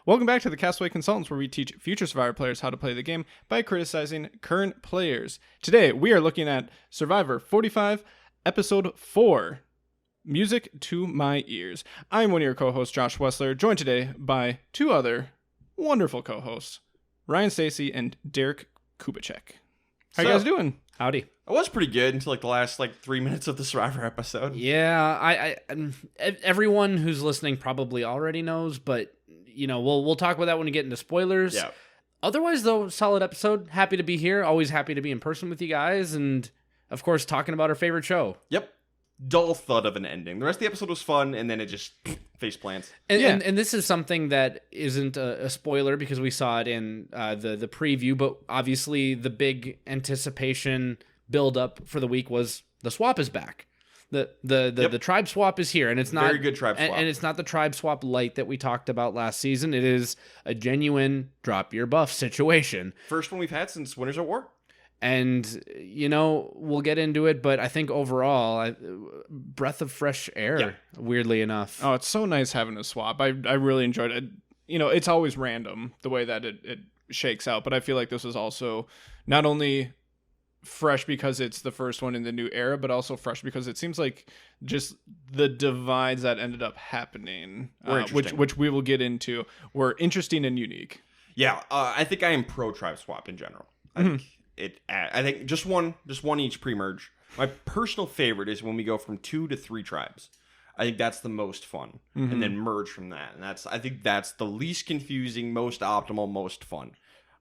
Welcome back to the Castaway Consultants, where we teach future Survivor players how to play the game by criticizing current players. Today, we are looking at Survivor 45, Episode 4, Music to My Ears. I'm one of your co-hosts, Josh Wessler, joined today by two other wonderful co-hosts, Ryan Stacy and Derek Kubicek. How you guys doing? Howdy. I was pretty good until the last 3 minutes of the Survivor episode. Yeah, I everyone who's listening probably already knows, but we'll talk about that when we get into spoilers. Yeah. Otherwise, though, solid episode. Happy to be here. Always happy to be in person with you guys, and of course, talking about our favorite show. Yep. Dull thud of an ending. The rest of the episode was fun, and then it just face plants. And this is something that isn't a spoiler because we saw it in the preview, but obviously the big anticipation build up for the week was the swap is back. The tribe swap is here, and it's not very good tribe swap. And it's not the tribe swap light that we talked about last season. It is a genuine drop your buff situation. First one we've had since Winners at War. And, we'll get into it, but I think overall, breath of fresh air, weirdly enough. Oh, it's so nice having a swap. I really enjoyed it. It's always random the way that it shakes out, but I feel like this was also not only fresh because it's the first one in the new era, but also fresh because it seems like just the divides that ended up happening, which we will get into, were interesting and unique. Yeah, I think I am pro tribe swap in general. I think just one each pre-merge. My personal favorite is when we go from 2 to 3 tribes. I think that's the most fun, and then merge from that. And I think that's the least confusing, most optimal, most fun.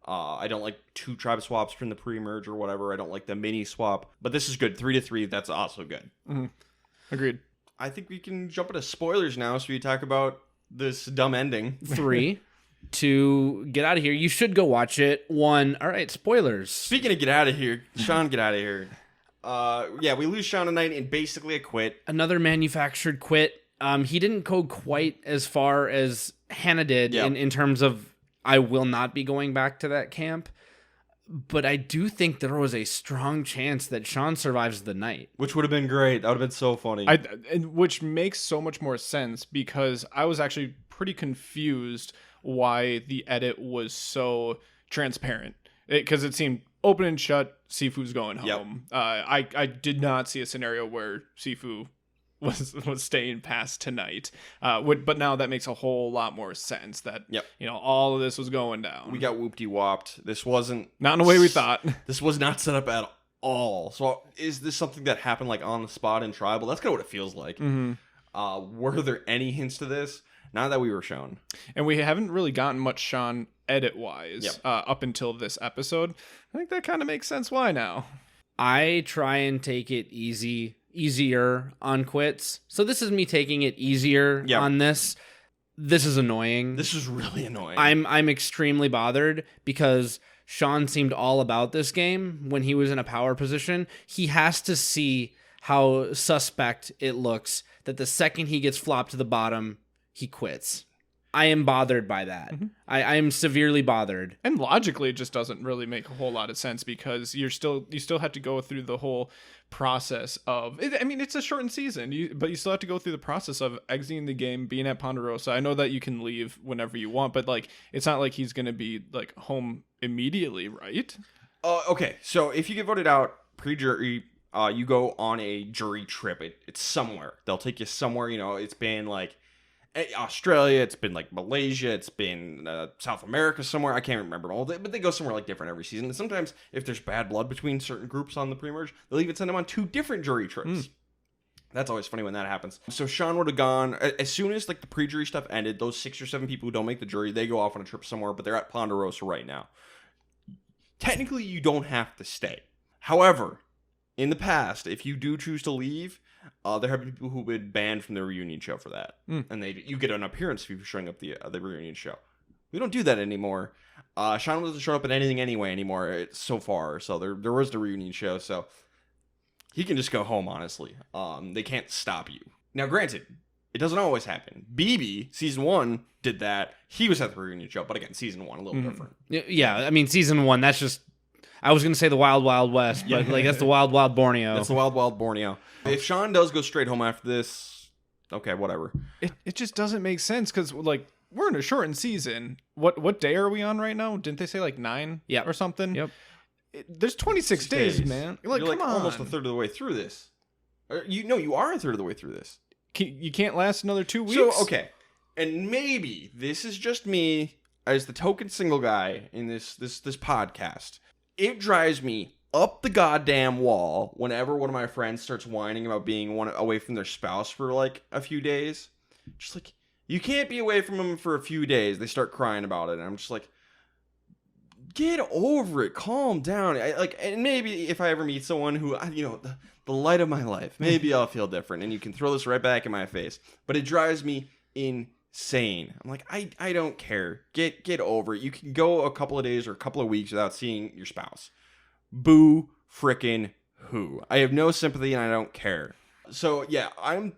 I don't like 2 tribe swaps from the pre-merge or whatever. I don't like the mini swap, but this is good. 3 to 3, that's also good. Agreed. I think we can jump into spoilers now, so we talk about this dumb ending. 3. To get out of here, you should go watch it. 1, all right, spoilers. Speaking of get out of here, Sean, get out of here. We lose Sean tonight in basically a quit. Another manufactured quit. He didn't go quite as far as Hannah did in terms of I will not be going back to that camp. But I do think there was a strong chance that Sean survives the night. Which would have been great. That would have been so funny. Which makes so much more sense because I was actually pretty confused why the edit was so transparent. Because it seemed open and shut, Sifu's going home. I did not see a scenario where Sifu was staying past tonight. But now that makes a whole lot more sense that all of this was going down. We got whoopty-whopped. This wasn't... Not in the way we thought. This was not set up at all. So is this something that happened on the spot in Tribal? That's kind of what it feels like. Were there any hints to this? Not that we were shown. And we haven't really gotten much Sean edit-wise up until this episode. I think that kind of makes sense why now. I try and take it easier on quits. So this is me taking it easier on this. This is annoying. This is really annoying. I'm extremely bothered because Sean seemed all about this game when he was in a power position. He has to see how suspect it looks that the second he gets flopped to the bottom, he quits. I am bothered by that. I am severely bothered. And logically, it just doesn't really make a whole lot of sense because you still have to go through the whole process of... it's a shortened season, but you still have to go through the process of exiting the game, being at Ponderosa. I know that you can leave whenever you want, but it's not like he's going to be home immediately, right? Okay, so if you get voted out pre-jury, you go on a jury trip. It's somewhere. They'll take you somewhere. It's been Australia, it's been Malaysia, it's been South America somewhere. I can't remember all that, but they go somewhere different every season. And sometimes if there's bad blood between certain groups on the pre-merge, they'll even send them on 2 different jury trips. That's always funny when that happens. So Sean would have gone as soon as the pre-jury stuff ended. Those 6 or 7 people who don't make the jury, they go off on a trip somewhere, but they're at Ponderosa right now. Technically, you don't have to stay. However, in the past, if you do choose to leave, there have been people who've been banned from the reunion show for that. And you get an appearance fee for showing up the reunion show. We don't do that anymore. Sean doesn't show up at anything anymore so far. So there was the reunion show. So he can just go home, honestly. They can't stop you. Now, granted, it doesn't always happen. BB, season 1, did that. He was at the reunion show. But again, season 1, a little different. Yeah, season 1, that's just... I was going to say the Wild Wild West, but that's the Wild Wild Borneo. That's the Wild Wild Borneo. If Sean does go straight home after this, okay, whatever. It just doesn't make sense because we're in a shortened season. What day are we on right now? Didn't they say like 9 or something? Yep. There's 26 days, man. Like, You're come on. almost a third of the way through this. You are a third of the way through this. You can't last another 2 weeks? So, okay. And maybe this is just me as the token single guy in this podcast. It drives me up the goddamn wall whenever one of my friends starts whining about being away from their spouse for like a few days. Just like, you can't be away from them for a few days. They start crying about it. And I'm just like, get over it. Calm down. And maybe if I ever meet someone who, the light of my life, maybe I'll feel different. And you can throw this right back in my face. But it drives me insane. I'm like, I don't care. Get over it. You can go a couple of days or a couple of weeks without seeing your spouse. Boo frickin' who. I have no sympathy and I don't care. So yeah, I'm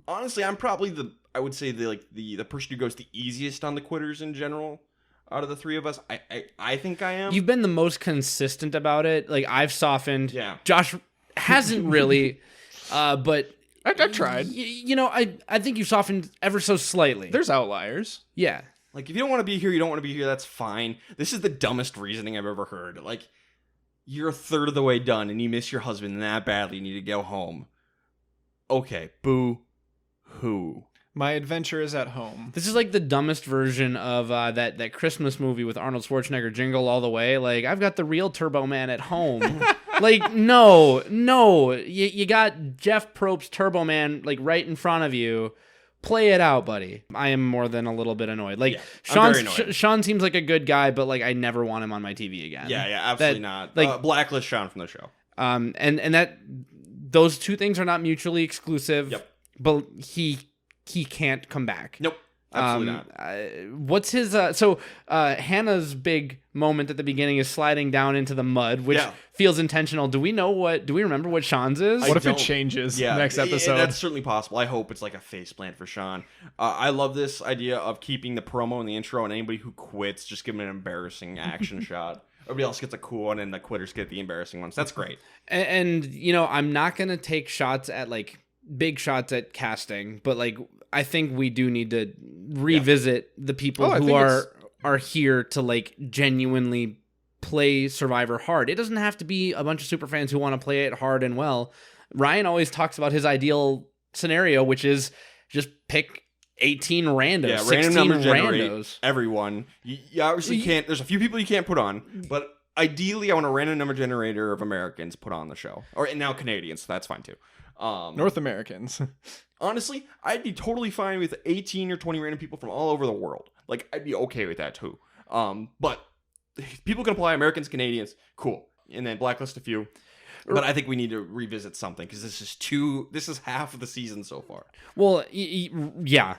probably the person who goes the easiest on the quitters in general out of the three of us. I think I am. You've been the most consistent about it. Like, I've softened. Yeah. Josh hasn't really, but I've tried. I think you've softened ever so slightly. There's outliers. Yeah. Like, if you don't want to be here, you don't want to be here. That's fine. This is the dumbest reasoning I've ever heard. Like, you're a third of the way done and you miss your husband that badly. You need to go home. Okay. Boo hoo. My adventure is at home. This is like the dumbest version of that Christmas movie with Arnold Schwarzenegger, Jingle All the Way. Like, I've got the real Turbo Man at home. Like, no. You got Jeff Probst's Turbo Man, like, right in front of you. Play it out, buddy. I am more than a little bit annoyed. Like, yeah, Sean seems like a good guy, but, like, I never want him on my TV again. Yeah, absolutely not. Like, blacklist Sean from the show. And that those two things are not mutually exclusive. Yep. But he can't come back. Nope. Absolutely not. What's his Hannah's big moment at the beginning is sliding down into the mud, which feels intentional. Do we remember what Sean's is? What if it changes next episode? That's certainly possible. I hope it's like a face plant for Sean. I love this idea of keeping the promo and the intro, and anybody who quits, just give them an embarrassing action shot. Everybody else gets a cool one, and the quitters get the embarrassing ones. That's great. And I'm not gonna take shots at like big shots at casting, but like I think we do need to revisit the people who are here to like genuinely play Survivor hard. It doesn't have to be a bunch of super fans who want to play it hard and well. Ryan always talks about his ideal scenario, which is just pick 18 randos, yeah, 16 random number generate randos. Everyone. You obviously can't. There's a few people you can't put on, but ideally, I want a random number generator of Americans put on the show, and now Canadians, so that's fine too. North Americans. Honestly, I'd be totally fine with 18 or 20 random people from all over the world. Like, I'd be okay with that too. But people can apply, Americans, Canadians, cool. And then blacklist a few. But I think we need to revisit something because this is half of the season so far. Well, yeah.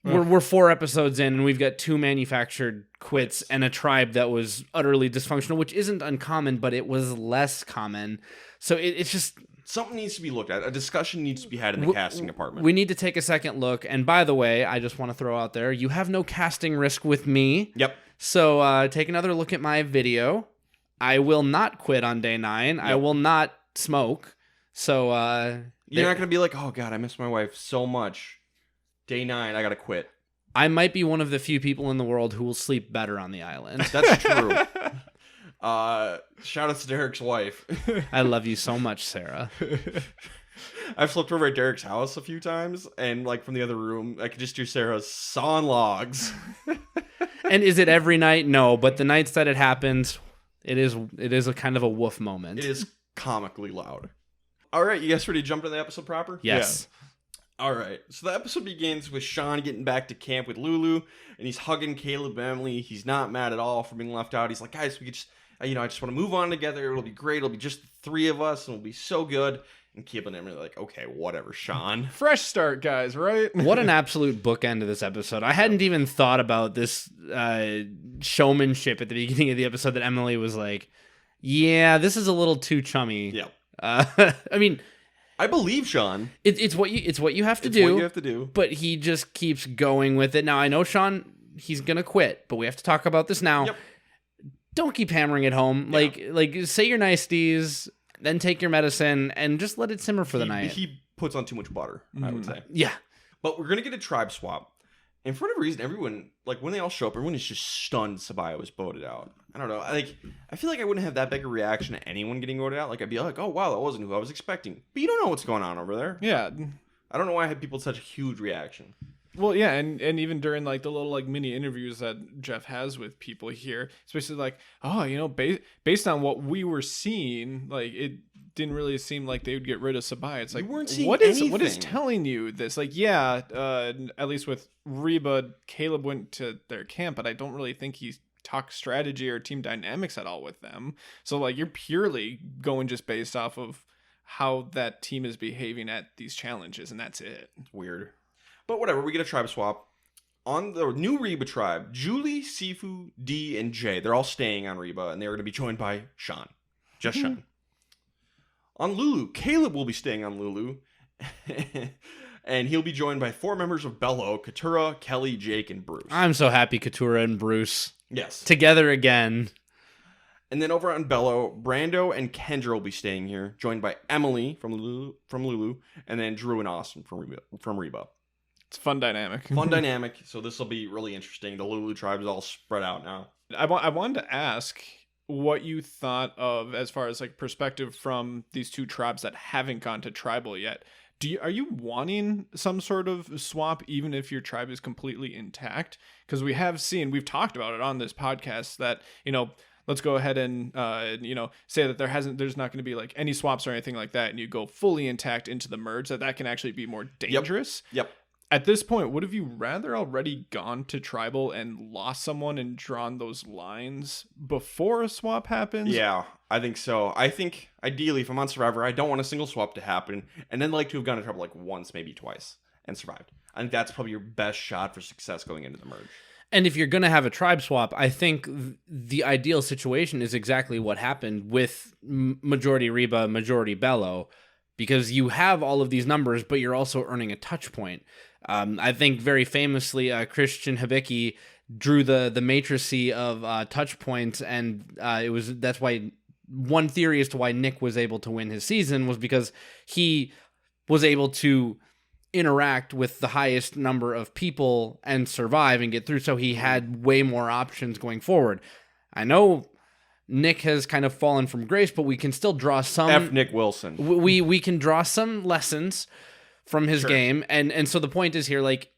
We're 4 episodes in and we've got 2 manufactured quits and a tribe that was utterly dysfunctional, which isn't uncommon, but it was less common. So it's just... Something needs to be looked at. A discussion needs to be had in the casting department. We need to take a second look. And by the way, I just want to throw out there, you have no casting risk with me. Yep. So take another look at my video. I will not quit on day 9. Yep. I will not smoke. So you're not going to be like, oh God, I miss my wife so much. Day 9, I got to quit. I might be one of the few people in the world who will sleep better on the island. That's true. Shout out to Derek's wife. I love you so much, Sarah. I've slept over at Derek's house a few times, and like from the other room, I could just hear Sarah sawing logs. And is it every night? No, but the nights that it happens, it is a kind of a woof moment. It is comically loud. All right, you guys ready to jump into the episode proper? Yes. Yeah. All right, so the episode begins with Sean getting back to camp with Lulu, and he's hugging Caleb and Emily. He's not mad at all for being left out. He's like, guys, we could just... I just want to move on together. It'll be great. It'll be just the 3 of us, and it'll be so good. And Caleb and Emily are like, okay, whatever, Sean. Fresh start, guys, right? What an absolute bookend to this episode. I hadn't even thought about this showmanship at the beginning of the episode that Emily was like, yeah, this is a little too chummy. Yeah. I mean... I believe Sean. It's what you have to it's do. What you have to do. But he just keeps going with it. Now, I know Sean, he's going to quit, but we have to talk about this now. Yep. Don't keep hammering it home. Yeah. Like say your niceties, then take your medicine, and just let it simmer for the night. He puts on too much butter, I would say. Yeah. But we're going to get a tribe swap. And for whatever reason, everyone, like, when they all show up, everyone is just stunned Sabaya was voted out. I don't know. I feel like I wouldn't have that big a reaction to anyone getting voted out. Like, I'd be like, oh, wow, that wasn't who I was expecting. But you don't know what's going on over there. Yeah. I don't know why I had people such a huge reaction. Well, yeah, and even during like the little like mini interviews that Jeff has with people here, especially like, oh, you know, based on what we were seeing, like it didn't really seem like they would get rid of Sabaya. It's like, You weren't seeing what is anything. telling you this? Like, yeah, at least with Reba, Caleb went to their camp, but I don't really think he talked strategy or team dynamics at all with them. So like, you're purely going just based off of how that team is behaving at these challenges, and that's it. It's weird. But whatever, we get a tribe swap. On the new Reba tribe, Julie, Sifu, D, and Jay, they're all staying on Reba, and they're going to be joined by Sean. Just Sean. On Lulu, Caleb will be staying on Lulu, and he'll be joined by 4 members of Bello, Katura, Kelly, Jake, and Bruce. I'm so happy Katura and Bruce Yes. together again. And then over on Bello, Brando and Kendra will be staying here, joined by Emily from Lulu, and then Drew and Austin from Reba. It's a fun dynamic. Fun dynamic. So this will be really interesting. The Lulu tribe is all spread out now. I wanted to ask what you thought of as far as like perspective from these two tribes that haven't gone to tribal yet. Are you wanting some sort of swap even if your tribe is completely intact? Because we've talked about it on this podcast that, you know, let's go ahead and say that there's not going to be like any swaps or anything like that, and you go fully intact into the merge, that can actually be more dangerous. Yep. At this point, would have you rather already gone to tribal and lost someone and drawn those lines before a swap happens? Yeah, I think so. I think ideally, if I'm on Survivor, I don't want a single swap to happen, and then like to have gone to tribal like once, maybe twice, and survived. I think that's probably your best shot for success going into the merge. And if you're going to have a tribe swap, I think the ideal situation is exactly what happened with majority Reba, majority Bello, because you have all of these numbers, but you're also earning a touch point. I think very famously, Christian Hibicki drew the matrices of touch points, and that's why one theory as to why Nick was able to win his season was because he was able to interact with the highest number of people and survive and get through, so he had way more options going forward. I know Nick has kind of fallen from grace, but we can still draw some... F. Nick Wilson. We can draw some lessons from his game, and so the point is here, like,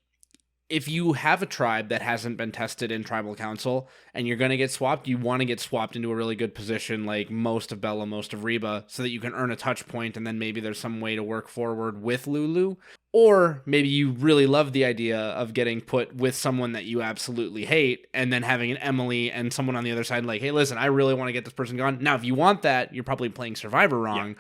if you have a tribe that hasn't been tested in tribal council and you're going to get swapped, you want to get swapped into a really good position like most of Bella, most of Reba, so that you can earn a touch point, and then maybe there's some way to work forward with Lulu. Or maybe you really love the idea of getting put with someone that you absolutely hate, and then having an Emily and someone on the other side like, hey, listen, I really want to get this person gone. Now, if you want that, you're probably playing Survivor wrong.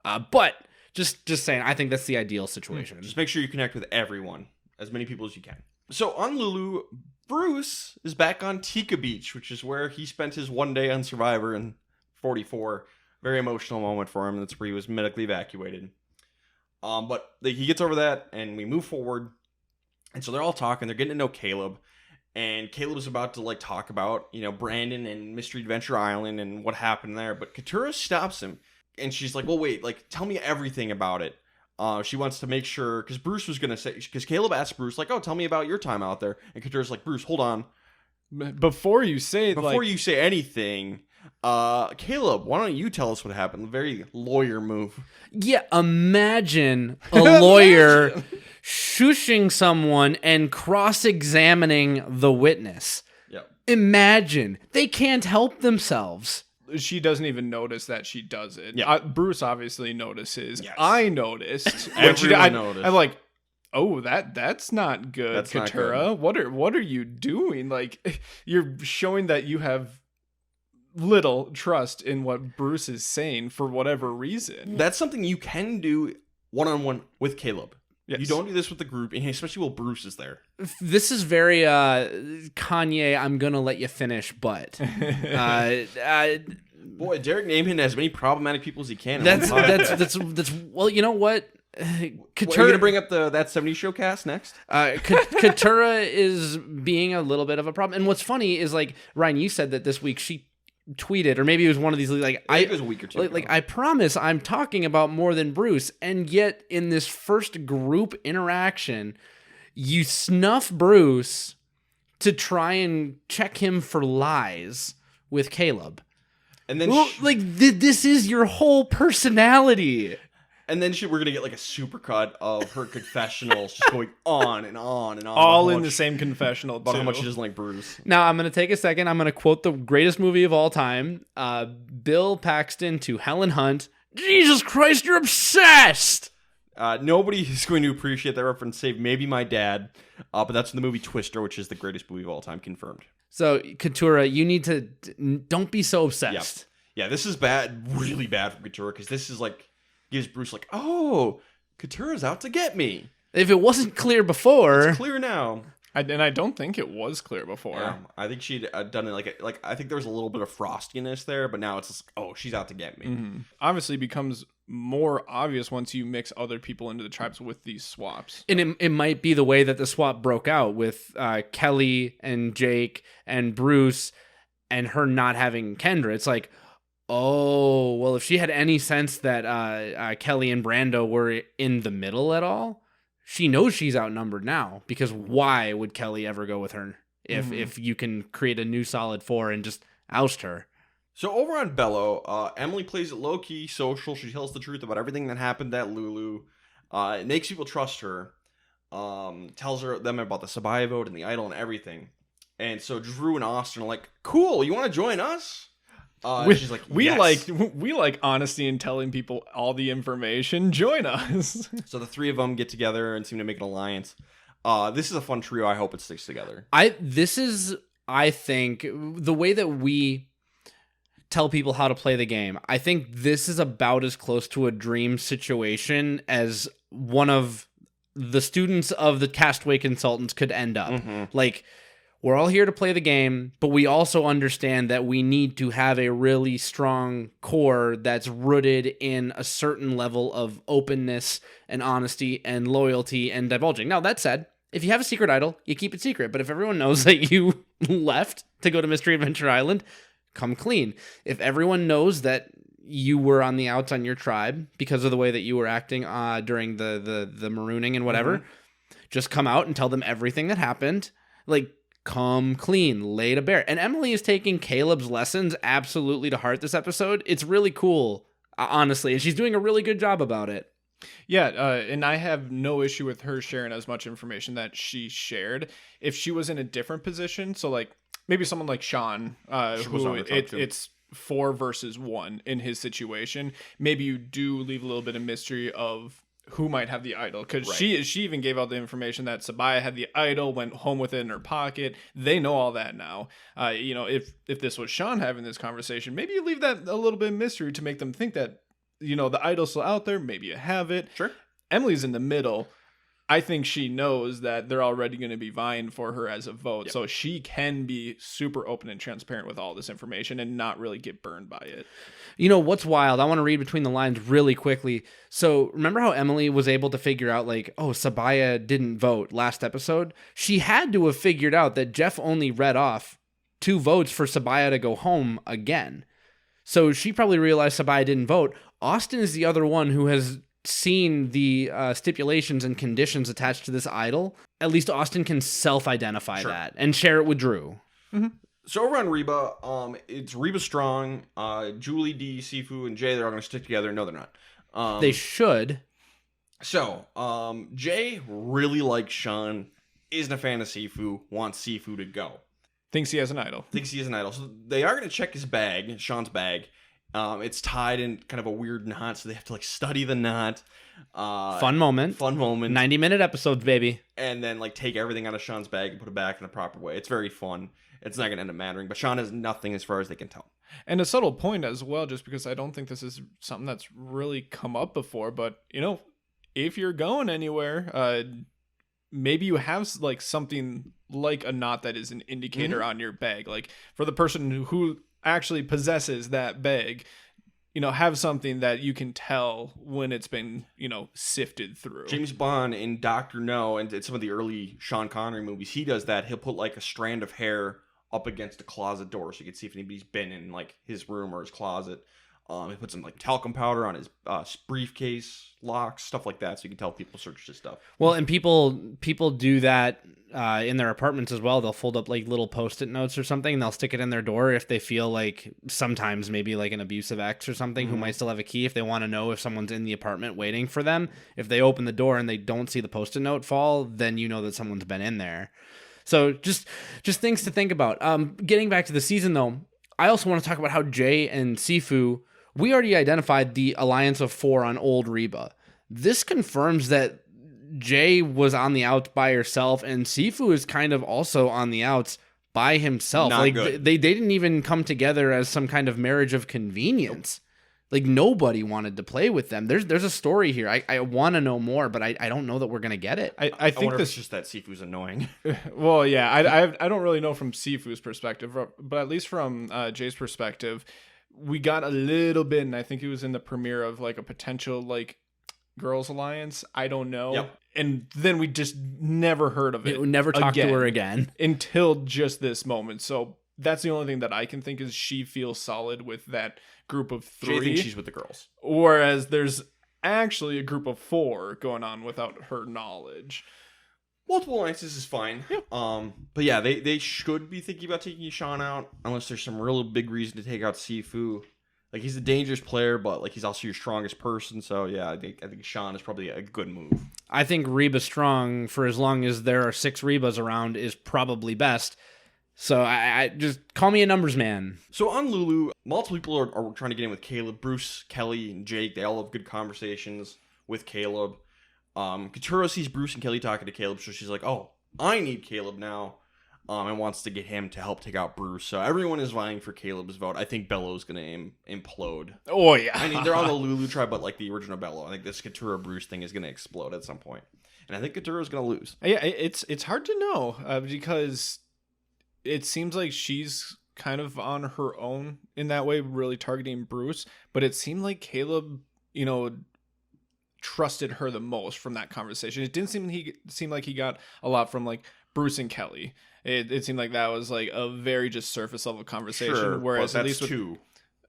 Yeah. But just saying, I think that's the ideal situation. Just make sure you connect with everyone, as many people as you can. So on Lulu, Bruce is back on Tika Beach, which is where he spent his one day on Survivor in 44. Very emotional moment for him. That's where he was medically evacuated. But he gets over that, and we move forward. And so they're all talking. They're getting to know Caleb. And Caleb is about to talk about, Brandon and Mystery Adventure Island and what happened there. But Katura stops him. And she's like, well, wait, tell me everything about it. She wants to make sure, because Bruce was going to say, because Caleb asked Bruce, oh, tell me about your time out there. And Katura's like, Bruce, hold on. Before you say anything, Caleb, why don't you tell us what happened? Very lawyer move. Yeah, imagine a lawyer shushing someone and cross-examining the witness. Yep. Imagine. They can't help themselves. She doesn't even notice that she does it. Yeah. Bruce obviously notices. Yes. I noticed. Everyone noticed. I'm like, oh, that's not good, That's not Katura. What are you doing? You're showing that you have little trust in what Bruce is saying for whatever reason. That's something you can do one-on-one with Caleb. Yes. You don't do this with the group, and especially while Bruce is there. This is very Kanye, I'm gonna let you finish, but boy, Derek Naiman has as many problematic people as he can. That's well, you know what? Are you gonna bring up that 70s show cast next? Katura is being a little bit of a problem, and what's funny is Ryan, you said that this week she tweeted, or maybe it was one of these I think it was a week or two ago. I promise I'm talking about more than Bruce, and yet in this first group interaction You snuff Bruce to try and check him for lies with Caleb. And then this is your whole personality. And then we're going to get like a supercut of her confessionals just going on and on and on. All in the same confessional, about too. how much she doesn't like Bruce. Now, I'm going to take a second. I'm going to quote the greatest movie of all time. Bill Paxton to Helen Hunt. Jesus Christ, you're obsessed! Nobody is going to appreciate that reference, save maybe my dad. But that's in the movie Twister, which is the greatest movie of all time, confirmed. So, Katura, you need to... Don't be so obsessed. Yeah, this is bad, really bad for Katura, because this is like... gives Bruce like, oh, Katura's out to get me. If it wasn't clear before... It's clear now. And I don't think it was clear before. Yeah, I think she'd done it like I think there was a little bit of frostiness there, but now it's just, oh, she's out to get me. Mm-hmm. Obviously becomes more obvious once you mix other people into the tribes with these swaps. And it might be the way that the swap broke out with Kelly and Jake and Bruce and her not having Kendra. It's like, oh, well, if she had any sense that Kelly and Brando were in the middle at all, she knows she's outnumbered now, because why would Kelly ever go with her if you can create a new solid four and just oust her? So over on Bello, Emily plays it low-key, social. She tells the truth about everything that happened at Lulu. It makes people trust her. Tells them about the Sabaya vote and the idol and everything. And so Drew and Austin are like, cool, you want to join us? She's like, yes. we like honesty and telling people all the information. Join us. So the three of them get together and seem to make an alliance. This is a fun trio. I hope it sticks together. I think the way that we tell people how to play the game, I think this is about as close to a dream situation as one of the students of the Castaway Consultants could end up. Mm-hmm. Like, we're all here to play the game, but we also understand that we need to have a really strong core that's rooted in a certain level of openness and honesty and loyalty and divulging. Now, that said, if you have a secret idol, you keep it secret. But if everyone knows that you left to go to Mystery Adventure Island, come clean. If everyone knows that you were on the outs on your tribe because of the way that you were acting during the marooning and whatever, just come out and tell them everything that happened. Like, come clean, lay to bare. And Emily is taking Caleb's lessons absolutely to heart this episode. It's really cool, honestly, and she's doing a really good job about it. Yeah, and I have no issue with her sharing as much information that she shared. If she was in a different position, so like maybe someone like Sean, who it's 4 versus 1 in his situation, maybe you do leave a little bit of mystery of who might have the idol, because she even gave out the information that Sabaya had the idol, went home with it in her pocket. They know all that now. If this was Sean having this conversation, maybe you leave that a little bit of mystery to make them think that the idol's still out there. Maybe you have it. Sure. Emily's in the middle. I think she knows that they're already going to be vying for her as a vote, so she can be super open and transparent with all this information and not really get burned by it. You know what's wild? I want to read between the lines really quickly. So remember how Emily was able to figure out, like, oh, Sabaya didn't vote last episode? She had to have figured out that Jeff only read off 2 votes for Sabaya to go home again. So she probably realized Sabaya didn't vote. Austin is the other one who has seen the stipulations and conditions attached to this idol. At least Austin can self-identify that and share it with Drew. Mm-hmm. So over on Reba, it's Reba Strong, Julie, D, Sifu, and Jay. They're all going to stick together. No, they're not. They should. So, Jay really likes Sean, isn't a fan of Sifu, wants Sifu to go. Thinks he has an idol. So they are going to check his bag, Sean's bag. It's tied in kind of a weird knot, so they have to like study the knot. Fun moment. 90-minute episodes, baby. And then like take everything out of Sean's bag and put it back in the proper way. It's very fun. It's not going to end up mattering, but Sean has nothing as far as they can tell. And a subtle point as well, just because I don't think this is something that's really come up before, but if you're going anywhere, maybe you have like something like a knot that is an indicator on your bag. Like for the person who actually possesses that bag, have something that you can tell when it's been, sifted through. James Bond in Dr. No and some of the early Sean Connery movies, he does that. He'll put like a strand of hair up against a closet door so you can see if anybody's been in like his room or his closet. He put some like talcum powder on his briefcase locks, stuff like that, so you can tell people search his stuff. Well, and people do that in their apartments as well. They'll fold up like little Post-it notes or something, and they'll stick it in their door if they feel like sometimes maybe like an abusive ex or something who might still have a key. If they want to know if someone's in the apartment waiting for them, if they open the door and they don't see the Post-it note fall, then you know that someone's been in there. So just things to think about. Getting back to the season though, I also want to talk about how Jay and Sifu. We already identified the alliance of 4 on old Reba. This confirms that Jay was on the outs by herself, and Sifu is kind of also on the outs by himself. Not like good. They didn't even come together as some kind of marriage of convenience. Like nobody wanted to play with them. There's a story here. I want to know more, but I don't know that we're gonna get it. I think wonder if this it's just that Sifu's annoying. Well, yeah, I don't really know from Sifu's perspective, but at least from Jay's perspective, we got a little bit, and I think it was in the premiere of like a potential like girls alliance. I don't know. Yep. And then we just never heard of it. We never talked to her again until just this moment. So that's the only thing that I can think is she feels solid with that group of 3. Jay thinks she's with the girls. Whereas there's actually a group of 4 going on without her knowledge. Multiple alliances is fine. Yep. But yeah, they should be thinking about taking Sean out unless there's some real big reason to take out Sifu. Like he's a dangerous player, but like he's also your strongest person. So yeah, I think Sean is probably a good move. I think Reba strong for as long as there are 6 Rebas around is probably best. So I just call me a numbers man. So on Lulu, multiple people are trying to get in with Caleb. Bruce, Kelly, and Jake, they all have good conversations with Caleb. Katura sees Bruce and Kelly talking to Caleb, so she's like, oh, I need Caleb now, and wants to get him to help take out Bruce. So everyone is vying for Caleb's vote. I think Bello's going to implode. Oh, yeah. I mean, they're on the Lulu tribe, but like the original Bello. I think this Katura-Bruce thing is going to explode at some point. And I think Katura's going to lose. Yeah, it's hard to know because it seems like she's kind of on her own in that way, really targeting Bruce. But it seemed like Caleb, trusted her the most from that conversation. It didn't seem like he got a lot from like Bruce and Kelly. It seemed like that was like a very just surface level conversation. Sure, whereas but at least with 2.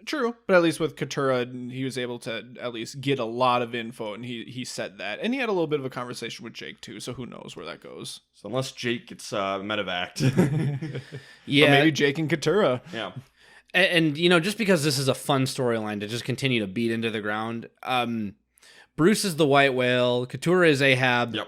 True, but at least with Katura, he was able to at least get a lot of info, and he said that, and he had a little bit of a conversation with Jake too. So who knows where that goes? So unless Jake gets medevac, Yeah, or maybe Jake and Katura. yeah. And just because this is a fun storyline to just continue to beat into the ground, Bruce is the white whale, Katura is Ahab. Yep.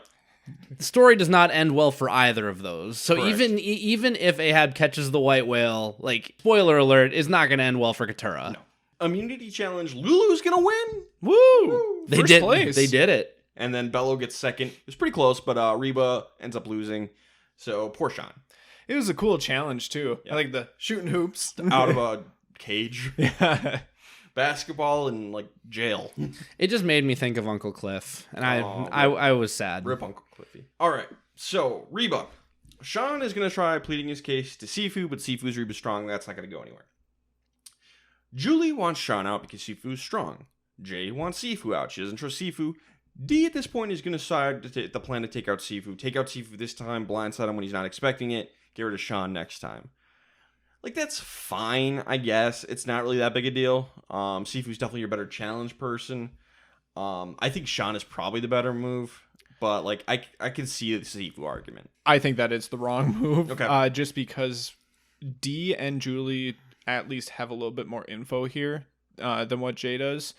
The story does not end well for either of those. So Correct. even if Ahab catches the white whale, like spoiler alert, is not going to end well for Katura. No. Immunity challenge. Lulu's gonna win. Woo! They First did. place. They did it. And then Bello gets second. It was pretty close, but Reba ends up losing. So poor Sean. It was a cool challenge too. Yeah. I like the shooting hoops Out of a cage. Yeah. Basketball and like jail. It just made me think of Uncle Cliff, and Aw, I was sad. Rip Uncle Cliffy. All right. So Reba. Sean is going to try pleading his case to Sifu, but Sifu's Reba strong. That's not going to go anywhere. Julie wants Sean out because Sifu's strong. Jay wants Sifu out. She doesn't trust Sifu. D at this point is going to decide the plan to take out Sifu. Take out Sifu this time, blindside him when he's not expecting it. Get rid of Sean next time. Like, that's fine, I guess. It's not really that big a deal. Sifu's definitely your better challenge person. I think Sean is probably the better move. But, like, I can see the Sifu argument. I think that it's the wrong move. Okay. Just because D and Julie at least have a little bit more info here than what Jay does.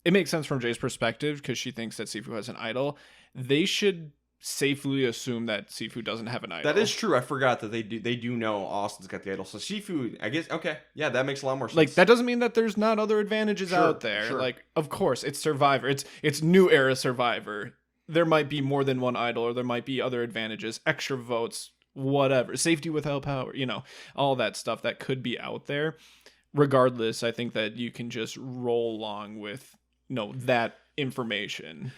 It makes sense from Jay's perspective because she thinks that Sifu has an idol. They should safely assume that Sifu doesn't have an idol. That is true. I forgot that they do know Austin's got the idol. So Sifu, I guess, okay. Yeah, that makes a lot more sense. Like, that doesn't mean that there's not other advantages Sure, out there. sure. Like, of course, it's Survivor. It's new era Survivor. There might be more than one idol, or there might be other advantages, extra votes, whatever. Safety without power, all that stuff that could be out there. Regardless, I think that you can just roll along with, that information.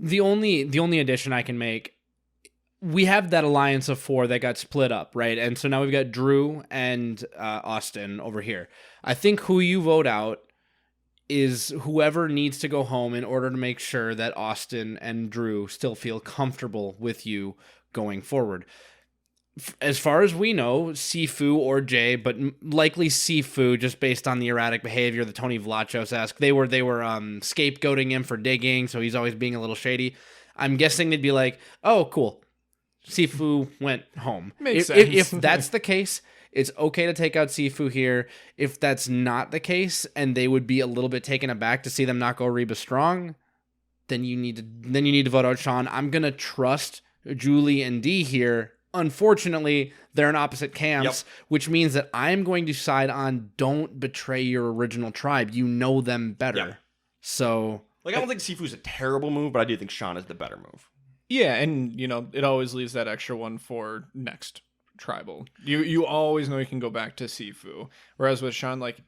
The only addition I can make, we have that alliance of 4 that got split up, right? And so now we've got Drew and Austin over here. I think who you vote out is whoever needs to go home in order to make sure that Austin and Drew still feel comfortable with you going forward. as far as we know, Sifu or Jay, but likely Sifu, just based on the erratic behavior that Tony Vlachos-esque. They were scapegoating him for digging, so he's always being a little shady. I'm guessing they'd be like, oh, cool, Sifu went home. Makes sense. If that's the case, it's okay to take out Sifu here. If that's not the case, and they would be a little bit taken aback to see them not go Reba strong, then you need to vote out Sean. I'm gonna trust Julie and D here. Unfortunately, they're in opposite camps, which means that I'm going to side on don't betray your original tribe. You know them better. Yep. So, I don't think Sifu's a terrible move, but I do think Sean is the better move. Yeah, and it always leaves that extra one for next tribal. You always know you can go back to Sifu. Whereas with Sean, like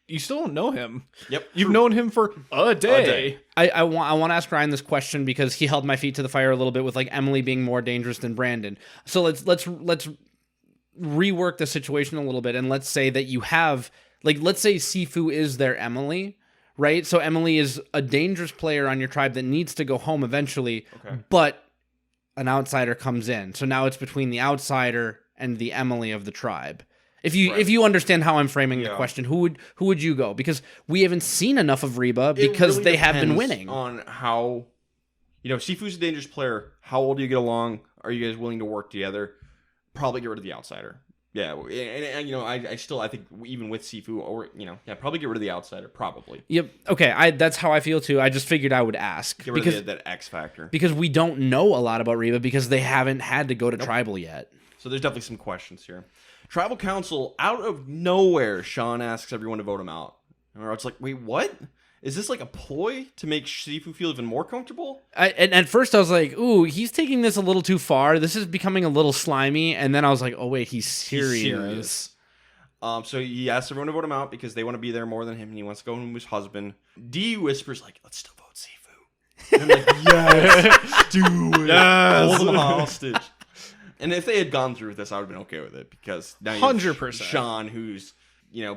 you still don't know him. Yep. You've known him for a day. I want to ask Ryan this question because he held my feet to the fire a little bit with like Emily being more dangerous than Brandon. So let's rework the situation a little bit, and let's say that you have let's say Sifu is their Emily, right? So Emily is a dangerous player on your tribe that needs to go home eventually, but an outsider comes in. So now it's between the outsider and the Emily of the tribe. If you understand how I'm framing the question, who would you go? Because we haven't seen enough of Reba because they have been winning. On how, Sifu's a dangerous player. How well do you get along? Are you guys willing to work together? Probably get rid of the outsider. Yeah, and I think even with Sifu, or probably get rid of the outsider. Probably. Yep. Okay. That's how I feel too. I just figured I would ask get rid of that X factor because we don't know a lot about Reba because they haven't had to go to tribal yet. So there's definitely some questions here. Tribal Council, out of nowhere, Sean asks everyone to vote him out. And it's like, wait, what? Is this like a ploy to make Sifu feel even more comfortable? And at first I was like, ooh, he's taking this a little too far. This is becoming a little slimy. And then I was like, oh, wait, he's serious. So he asks everyone to vote him out because they want to be there more than him, and he wants to go home with his husband. D whispers, like, let's still vote Sifu. And I'm like, yes, do it. Yes. Hold him hostage. And if they had gone through with this, I would have been okay with it because now you have 100%. Sean, who's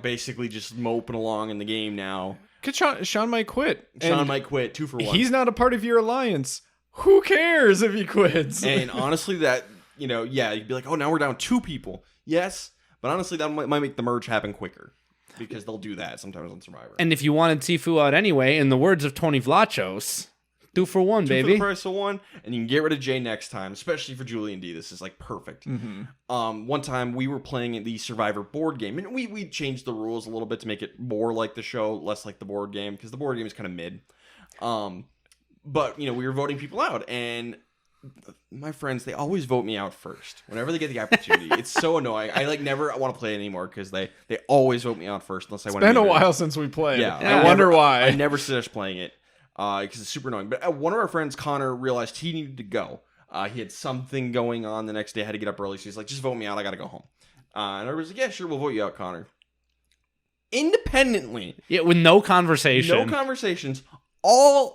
basically just moping along in the game now. Because Sean might quit. Sean might quit 2 for 1. He's not a part of your alliance. Who cares if he quits? And honestly, that you'd be like, oh, now we're down 2 people. Yes, but honestly, that might make the merge happen quicker because they'll do that sometimes on Survivor. And if you wanted Sifu out anyway, in the words of Tony Vlachos, 2 for 1, 2 baby. for the price of 1, and you can get rid of Jay next time, especially for Julie and D. This is like perfect. Mm-hmm. One time we were playing the Survivor board game, and we changed the rules a little bit to make it more like the show, less like the board game, because the board game is kind of mid. But we were voting people out, and my friends, they always vote me out first whenever they get the opportunity. It's so annoying. I never want to play it anymore because they always vote me out first unless I want to. It's been a while since we played. Yeah, I wonder why. I never suggest playing it. Because it's super annoying. But one of our friends, Connor, realized he needed to go. He had something going on the next day, had to get up early. So he's like, just vote me out. I got to go home. And I was like, yeah, sure, we'll vote you out, Connor. Independently. Yeah, with no conversation. No conversations.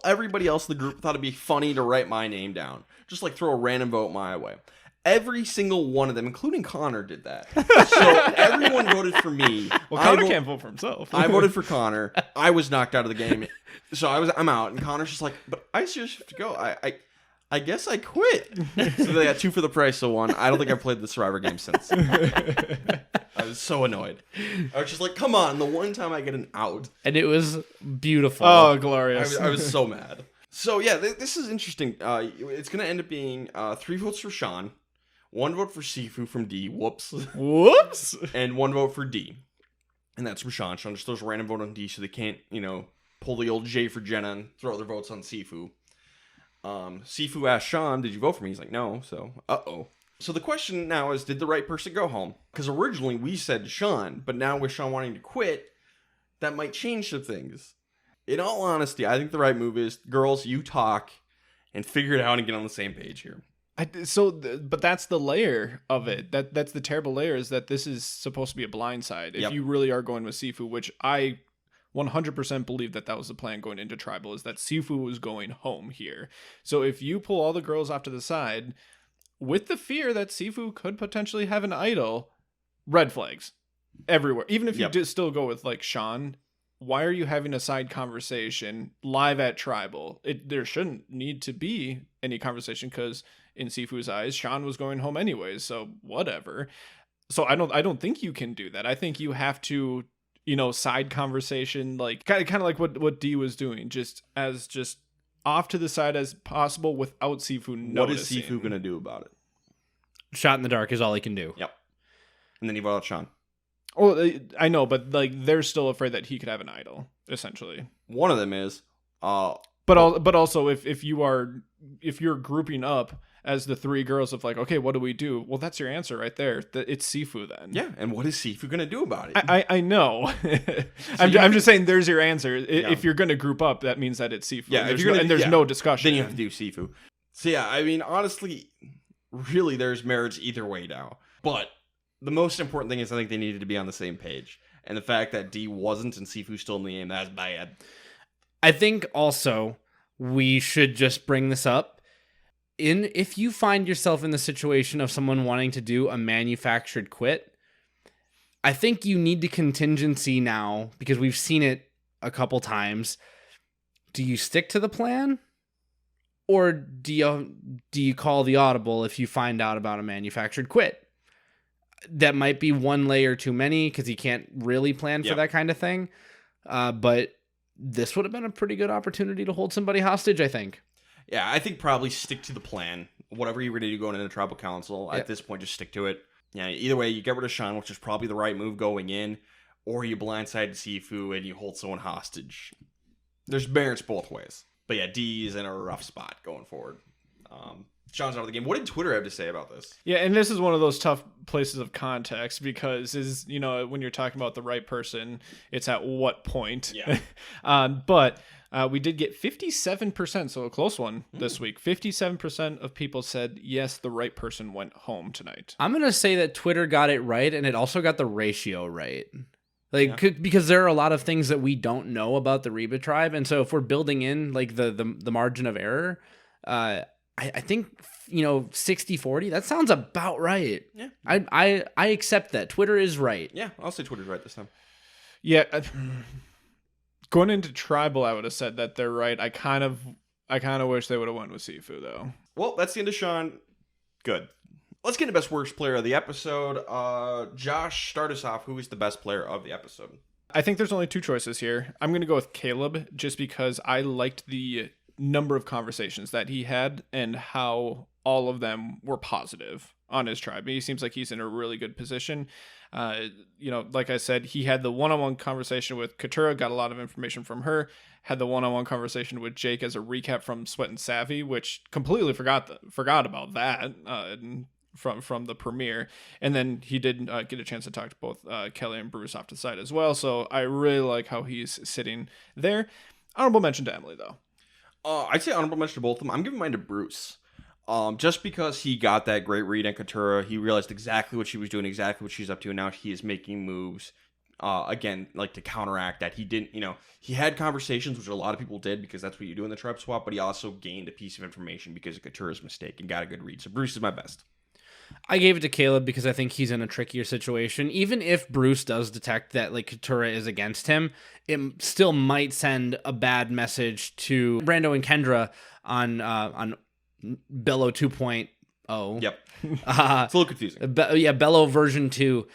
Everybody else in the group thought it'd be funny to write my name down. Just throw a random vote my way. Every single one of them, including Connor, did that. So everyone voted for me. Well, Connor can't vote for himself. I voted for Connor. I was knocked out of the game. So I'm out. And Connor's just like, but I seriously have to go. I guess I quit. So they got 2 for the price of 1. I don't think I've played the Survivor game since. I was so annoyed. I was just like, come on, the one time I get an out. And it was beautiful. Oh, glorious. I was so mad. So yeah, this is interesting. It's going to end up being 3 votes for Sean, 1 vote for Sifu from D. Whoops. And 1 vote for D. And that's from Sean. Sean just throws a random vote on D so they can't, pull the old J for Jenna and throw their votes on Sifu. Sifu asked Sean, did you vote for me? He's like, no. So, uh-oh. So the question now is, did the right person go home? Because originally we said Sean, but now with Sean wanting to quit, that might change some things. In all honesty, I think the right move is, girls, you talk and figure it out and get on the same page here. But that's the layer of it. That's the terrible layer, is that this is supposed to be a blindside. If you really are going with Sifu, which I 100% believe that was the plan going into Tribal, is that Sifu was going home here. So if you pull all the girls off to the side, with the fear that Sifu could potentially have an idol, red flags everywhere. Even if you did still go with Sean, why are you having a side conversation live at Tribal? There shouldn't need to be any conversation because in Sifu's eyes, Sean was going home anyways, so whatever. So I don't think you can do that. I think you have to, side conversation, like kind of like what D was doing, just off to the side as possible without Sifu noticing. What is Sifu going to do about it? Shot in the dark is all he can do. Yep. And then he brought out Sean. Well, I know, but like they're still afraid that he could have an idol, essentially. One of them is, but also if you're grouping up as the three girls of like, okay, what do we do? Well, that's your answer right there. It's Sifu then. Yeah, and what is Sifu gonna do about it? I know. I'm just saying there's your answer. If you're gonna group up, that means that it's Sifu. Yeah, there's no discussion. Then you have to do Sifu. So yeah, I mean, honestly, really, there's marriage either way now. But the most important thing is I think they needed to be on the same page. And the fact that D wasn't and Sifu's still in the game, that's bad. I think also we should just bring this up. If you find yourself in the situation of someone wanting to do a manufactured quit, I think you need to contingency now because we've seen it a couple times. Do you stick to the plan? Or do you call the audible if you find out about a manufactured quit? That might be one layer too many because you can't really plan for that kind of thing. But this would have been a pretty good opportunity to hold somebody hostage, I think. Yeah, I think probably stick to the plan. Whatever you're ready to go into Tribal Council, at this point, just stick to it. Yeah, either way, you get rid of Sean, which is probably the right move going in, or you blindside Sifu and you hold someone hostage. There's merits both ways. But yeah, D is in a rough spot going forward. Sean's out of the game. What did Twitter have to say about this? Yeah, and this is one of those tough places of context because when you're talking about the right person, it's at what point. Yeah. But we did get 57%, so a close one this week. 57% of people said, yes, the right person went home tonight. I'm going to say that Twitter got it right, and it also got the ratio right. Because there are a lot of things that we don't know about the Reba tribe, and so if we're building in like the margin of error, I think 60-40. That sounds about right. Yeah, I accept that Twitter is right. Yeah, I'll say Twitter's right this time. Yeah, going into Tribal, I would have said that they're right. I kind of wish they would have went with Sifu though. Well, that's the end of Sean. Good. Let's get to best worst player of the episode. Josh, start us off. Who is the best player of the episode? I think there's only two choices here. I'm going to go with Caleb just because I liked the number of conversations that he had and how all of them were positive on his tribe. He seems like he's in a really good position. Like I said, he had the one-on-one conversation with Katura, got a lot of information from her, had the one-on-one conversation with Jake as a recap from Sweat and Savvy, which completely forgot about that from the premiere. And then he did get a chance to talk to both Kelly and Bruce off to the side as well. So I really like how he's sitting there. Honorable mention to Emily, though. I'd say honorable mention to both of them. I'm giving mine to Bruce. Just because he got that great read on Katura, he realized exactly what she was doing, exactly what she's up to, and now he is making moves, again, like to counteract that. He didn't, he had conversations, which a lot of people did because that's what you do in the tribe swap, but he also gained a piece of information because of Katura's mistake and got a good read. So Bruce is my best. I gave it to Caleb because I think he's in a trickier situation. Even if Bruce does detect that like Katura is against him, it still might send a bad message to Brando and Kendra on Bello 2.0. Yep. It's a little confusing. Bello version 2.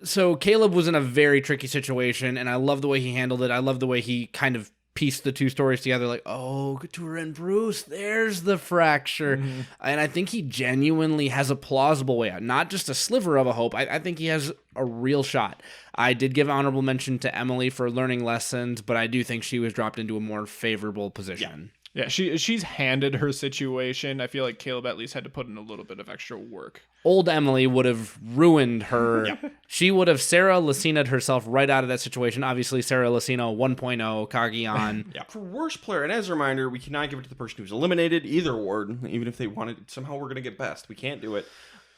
So Caleb was in a very tricky situation, and I love the way he handled it. I love the way he kind of pieced the two stories together, like, oh, Katura and Bruce, there's the fracture. Mm-hmm. And I think he genuinely has a plausible way out, not just a sliver of a hope. I think he has a real shot. I did give honorable mention to Emily for learning lessons, but I do think she was dropped into a more favorable position. Yeah, she's handed her situation. I feel like Caleb at least had to put in a little bit of extra work. Old Emily would have ruined her. Yeah. She would have Sarah Lacina'd herself right out of that situation. Obviously, Sarah Lacina 1.0, Kagian. Yeah. For worst player, and as a reminder, we cannot give it to the person who's eliminated, either award, even if they wanted. Somehow we're going to get best. We can't do it,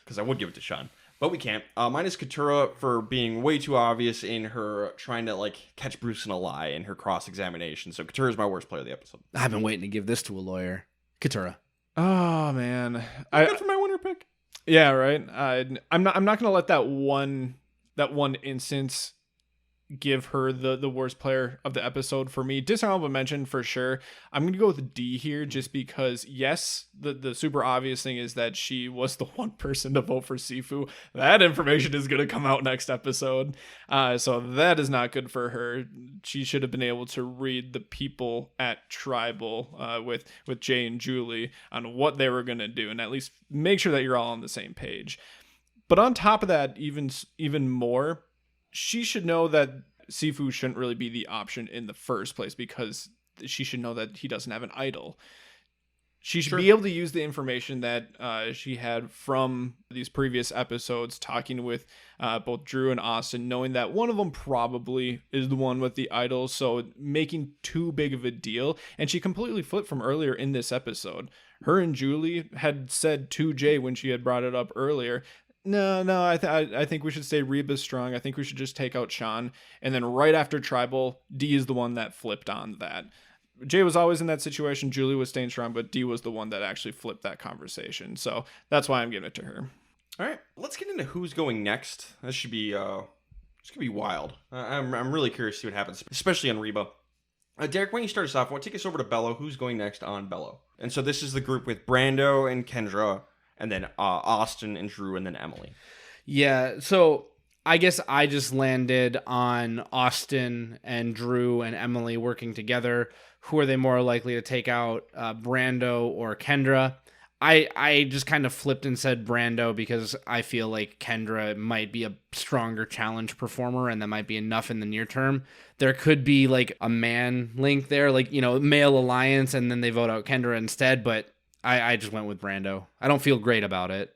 because I would give it to Sean. But we can't. Mine is Katura for being way too obvious in her trying to catch Bruce in a lie in her cross-examination. So Katura is my worst player of the episode. I've been waiting to give this to a lawyer. Katura. Oh man, Good for my winner pick. Yeah, right. I'm not gonna let that one instance give her the worst player of the episode for me. Dishonorable mention for sure. I'm going to go with D here just because, yes, the super obvious thing is that she was the one person to vote for Sifu. That information is going to come out next episode. So that is not good for her. She should have been able to read the people at Tribal with Jay and Julie on what they were going to do and at least make sure that you're all on the same page. But on top of that, even more, she should know that Sifu shouldn't really be the option in the first place because she should know that he doesn't have an idol. She should be able to use the information that she had from these previous episodes, talking with both Drew and Austin, knowing that one of them probably is the one with the idol, so making too big of a deal. And she completely flipped from earlier in this episode. Her and Julie had said to Jay when she had brought it up earlier, No, I think we should stay Reba strong. I think we should just take out Sean. And then right after Tribal, D is the one that flipped on that. Jay was always in that situation. Julie was staying strong, but D was the one that actually flipped that conversation. So that's why I'm giving it to her. All right, let's get into who's going next. This should be it's gonna be wild. I'm really curious to see what happens, especially on Reba. Derek, why don't you start us off? Take us over to Bello. Who's going next on Bello? And so this is the group with Brando and Kendra, and then Austin and Drew, and then Emily. Yeah, so I guess I just landed on Austin and Drew and Emily working together. Who are they more likely to take out, Brando or Kendra? I just kind of flipped and said Brando because I feel like Kendra might be a stronger challenge performer, and that might be enough in the near term. There could be like a man link there, like, male alliance, and then they vote out Kendra instead, but I just went with Brando. I don't feel great about it.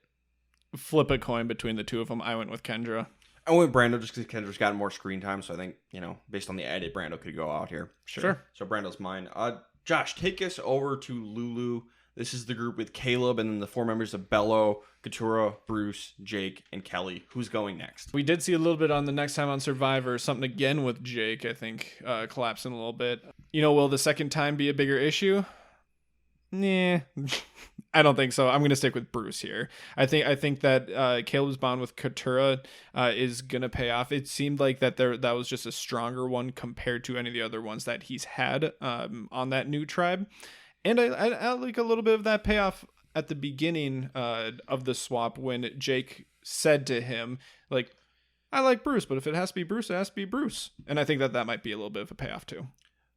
Flip a coin between the two of them. I went with Kendra. I went with Brando just because Kendra's gotten more screen time, so I think, based on the edit, Brando could go out here. Sure. So Brando's mine. Josh, take us over to Lulu. This is the group with Caleb and then the 4 members of Bello, Katura, Bruce, Jake, and Kelly. Who's going next? We did see a little bit on the Next Time on Survivor, something again with Jake, I think, collapsing a little bit. Will the second time be a bigger issue? Nah, I don't think so. I'm going to stick with Bruce here. I think that Caleb's bond with Katura is going to pay off. It seemed like that was just a stronger one compared to any of the other ones that he's had on that new tribe. And I like a little bit of that payoff at the beginning of the swap when Jake said to him, like, I like Bruce, but if it has to be Bruce, it has to be Bruce. And I think that might be a little bit of a payoff too.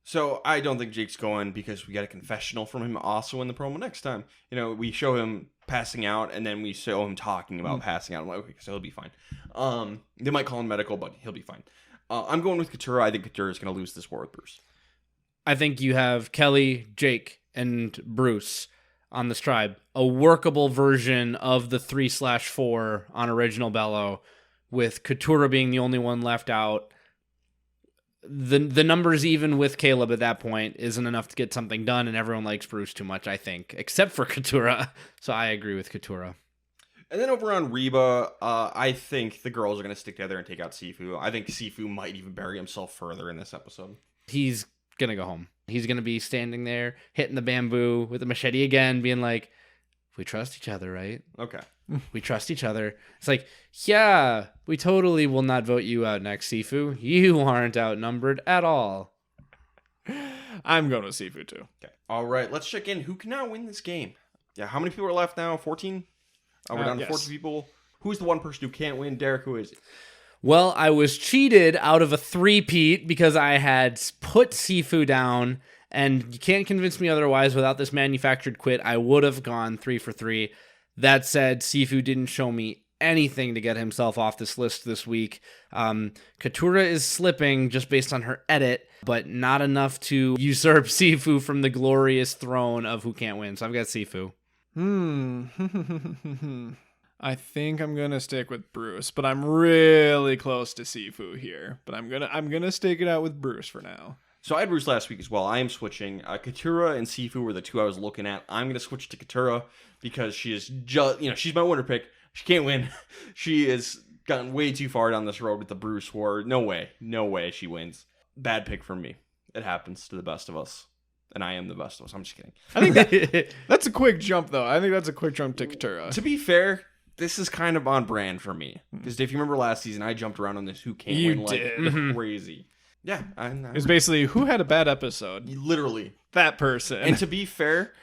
So I don't think Jake's going because we got a confessional from him also in the promo next time. We show him passing out and then we show him talking about passing out. I'm like, okay, so he'll be fine. They might call him medical, but he'll be fine. I'm going with Katura. I think Katura is going to lose this war with Bruce. I think you have Kelly, Jake, and Bruce on this tribe. A workable version of the 3/4 on original Bello, with Katura being the only one left out. The numbers, even with Caleb at that point, isn't enough to get something done, and everyone likes Bruce too much, I think, except for Katura. So I agree with Katura. And then over on Reba, I think the girls are going to stick together and take out Sifu. I think Sifu might even bury himself further in this episode. He's going to go home. He's going to be standing there, hitting the bamboo with a machete again, being like, we trust each other, right? Okay. We trust each other. It's like, yeah, we totally will not vote you out next, Sifu. You aren't outnumbered at all. I'm going to Sifu too. Okay. All right. Let's check in. Who can now win this game? Yeah. How many people are left now? 14? We're down to 14 people. Who's the one person who can't win? Derek, who is it? Well, I was cheated out of a 3-peat because I had put Sifu down, and you can't convince me otherwise. Without this manufactured quit, I would have gone 3 for 3. That said, Sifu didn't show me anything to get himself off this list this week. Katura is slipping just based on her edit, but not enough to usurp Sifu from the glorious throne of who can't win. So I've got Sifu. I think I'm gonna stick with Bruce, but I'm really close to Sifu here. But I'm gonna stick it out with Bruce for now. So I had Bruce last week as well. I am switching. Katura and Sifu were the two I was looking at. I'm going to switch to Katura because she is just, she's my winner pick. She can't win. She has gotten way too far down this road with the Bruce war. No way she wins. Bad pick for me. It happens to the best of us. And I am the best of us. I'm just kidding. I think that's a quick jump, though. I think that's a quick jump to Katura. To be fair, this is kind of on brand for me. Because if you remember last season, I jumped around on this who can't You win did. crazy. Yeah. It was basically who had a bad episode? Literally. That person. And to be fair,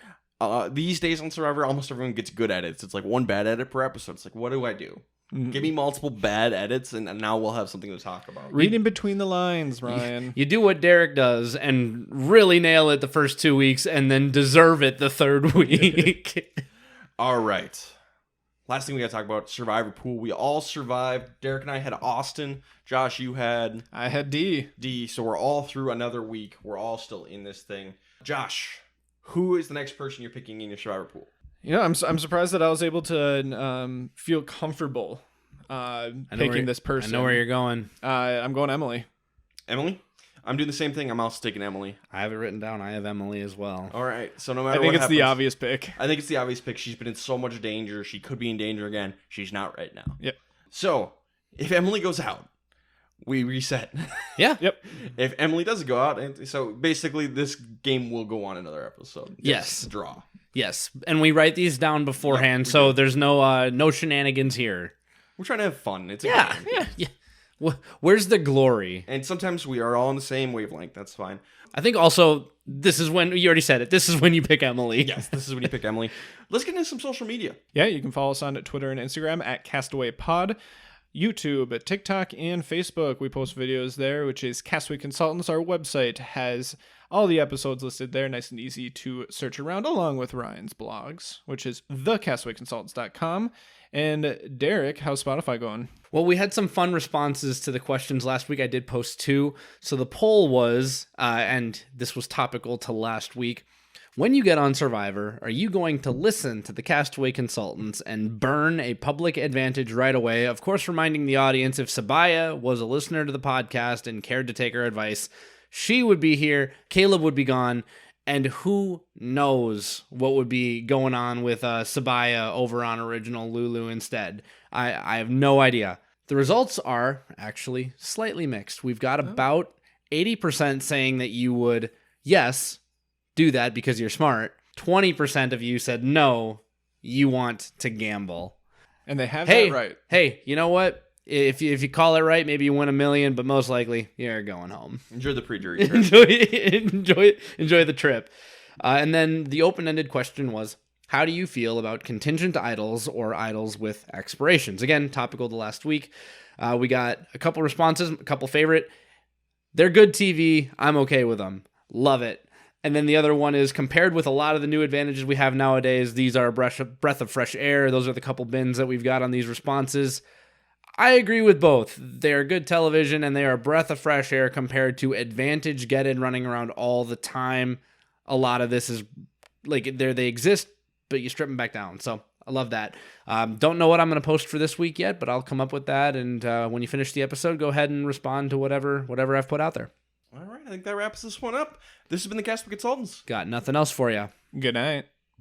these days on Survivor, almost everyone gets good edits. It's like one bad edit per episode. It's like, what do I do? Give me multiple bad edits, and now we'll have something to talk about. Reading between the lines, Ryan. You do what Derek does and really nail it the first 2 weeks and then deserve it the third week. All right. Last thing we got to talk about, Survivor Pool. We all survived. Derek and I had Austin. Josh, you had... I had D. So we're all through another week. We're all still in this thing. Josh, who is the next person you're picking in your Survivor Pool? I'm surprised that I was able to feel comfortable picking this person. I know where you're going. I'm going Emily. Emily? I'm doing the same thing. I'm also taking Emily. I have it written down. I have Emily as well. All right. So no matter I think what it's the happens- obvious pick. I think it's the obvious pick. She's been in so much danger. She could be in danger again. She's not right now. Yep. So if Emily goes out, we reset. Yeah. Yep. If Emily doesn't go out, and so basically this game will go on another episode. Yes. It's a draw. Yes. And we write these down beforehand, we so there's no shenanigans here. We're trying to have fun. It's a Yeah. game. Yeah. Where's the glory? And sometimes we are all on the same wavelength. That's fine. I think also this is when you already said it. This is when you pick Emily. Yes, this is when you pick Emily. Let's get into some social media. Yeah, you can follow us on Twitter and Instagram at Castaway Pod, YouTube, TikTok, and Facebook. We post videos there, which is Castaway Consultants. Our website has all the episodes listed there, nice and easy to search around, along with Ryan's blogs, which is thecastawayconsultants.com. And Derek, how's Spotify going? Well, we had some fun responses to the questions last week. I did post 2. So the poll was, and this was topical to last week, when you get on Survivor, are you going to listen to the Castaway Consultants and burn a public advantage right away? Of course, reminding the audience, if Sabaya was a listener to the podcast and cared to take our advice, she would be here, Caleb would be gone, and who knows what would be going on with Sabaya over on Original Lulu instead. I have no idea. The results are actually slightly mixed. We've got about 80% saying that you would, yes, do that because you're smart. 20% of you said no, you want to gamble. And they have that right. Hey, you know what? If you call it right, maybe you win $1 million, but most likely you're going home. Enjoy the pre-jury trip. enjoy the trip. And then the open-ended question was, how do you feel about contingent idols or idols with expirations? Again, topical the last week. We got a couple responses, a couple favorite. They're good TV. I'm okay with them. Love it. And then the other one is, compared with a lot of the new advantages we have nowadays, these are a breath of fresh air. Those are the couple bins that we've got on these responses. I agree with both. They are good television and they are a breath of fresh air compared to advantage get-in running around all the time. A lot of this is like they exist, but you strip them back down. So I love that. Don't know what I'm going to post for this week yet, but I'll come up with that. And when you finish the episode, go ahead and respond to whatever I've put out there. All right, I think that wraps this one up. This has been the Castaway Consultants. Got nothing else for you. Good night.